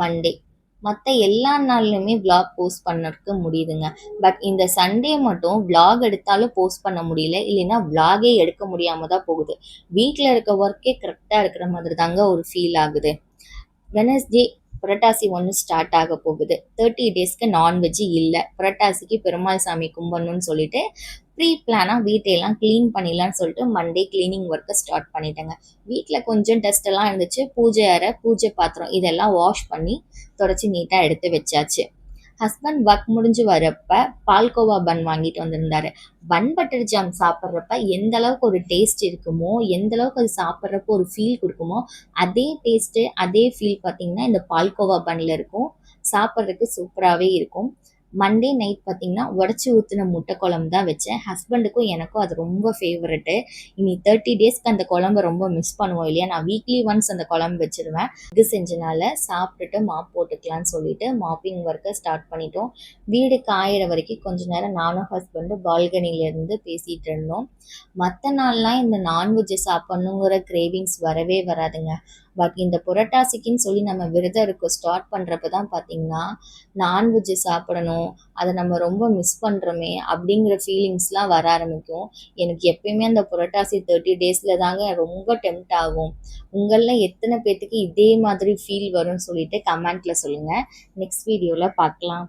Monday. மத்த எல்லா நாள்லயுமே vlog post பண்ணறதுக்கு முடியுதுங்க. பட் இந்த சண்டே மட்டும் விளாக் எடுத்தாலும் போஸ்ட் பண்ண முடியல. இல்லைன்னா விளாகே எடுக்க முடியாம தான் போகுது. வீட்ல இருக்க ஒர்க்கே கரெக்ட்டா இருக்கிற மாதிரி தாங்க ஒரு ஃபீல் ஆகுது. வெட்னஸ்டே புரட்டாசி 1 ஸ்டார்ட் ஆக போகுது. 30 டேஸ்க்கு நான்வெஜ் இல்ல. புரட்டாசிக்கு பெருமாள் சாமி கும்பிடணும்னு சொல்லிட்டு ப்ரீ பிளானா வீட்டையெல்லாம் கிளீன் பண்ணிடலாம்னு சொல்லிட்டு மண்டே கிளீனிங் ஒர்க்கை ஸ்டார்ட் பண்ணிட்டேங்க. வீட்டில் கொஞ்சம் டஸ்ட் எல்லாம் இருந்துச்சு. பூஜை அறை, பூஜை பாத்திரம் இதெல்லாம் வாஷ் பண்ணி தொடச்சி நீட்டாக எடுத்து வச்சாச்சு. ஹஸ்பண்ட் ஒர்க் முடிஞ்சு வரப்ப பால்கோவா பன் வாங்கிட்டு வந்திருந்தாரு. பன் பட்டர் ஜாம் சாப்பிட்றப்ப எந்த அளவுக்கு ஒரு டேஸ்ட் இருக்குமோ, எந்த அளவுக்கு அது சாப்பிட்றப்போ ஒரு ஃபீல் கொடுக்குமோ, அதே டேஸ்ட்டு அதே ஃபீல் பார்த்தீங்கன்னா இந்த பால்கோவா பன்னில் இருக்கும். சாப்பிட்றதுக்கு சூப்பராகவே இருக்கும். மண்டே நைட் பார்த்தீங்கன்னா உடச்சி ஊற்றின முட்டை குழம்பு தான் வச்சேன். ஹஸ்பண்டுக்கும் எனக்கும் அது ரொம்ப ஃபேவரெட்டு. இனி 30 டேஸ்க்கு அந்த குழம்பு ரொம்ப மிஸ் பண்ணுவோம் இல்லையா? நான் வீக்லி ஒன்ஸ் அந்த குழம்பு வச்சிருவேன். இது செஞ்சனால சாப்பிட்டுட்டு மாப் போட்டுக்கலான்னு சொல்லிட்டு மாப்பிங் ஒர்க்கை ஸ்டார்ட் பண்ணிட்டோம். வீடு காயிற வரைக்கும் கொஞ்ச நேரம் நானும் ஹஸ்பண்டும் பால்கனிலேருந்து பேசிகிட்டு இருந்தோம். மற்ற நாள்லாம் இந்த நான்வெஜ்ஜை சாப்பிட்ணுங்கிற கிரேவிங்ஸ் வரவே வராதுங்க. பட் இந்த புரட்டாசிக்குன்னு சொல்லி நம்ம விரதம் இருக்க ஸ்டார்ட் பண்ணுறப்ப தான் பார்த்தீங்கன்னா நான்வெஜ்ஜு சாப்பிடணும், அதை நம்ம ரொம்ப மிஸ் பண்ணுறோமே அப்படிங்கிற ஃபீலிங்ஸ்லாம் வர ஆரம்பிக்கும். எனக்கு எப்பயுமே அந்த புரட்டாசி 30 டேஸில் தாங்க ரொம்ப டெம்ப்ட் ஆகும். உங்களில் எத்தனை பேர்த்துக்கு இதே மாதிரி ஃபீல் வரும்னு சொல்லிட்டு கமெண்ட்டில் சொல்லுங்கள். நெக்ஸ்ட் வீடியோவில் பார்க்கலாம்.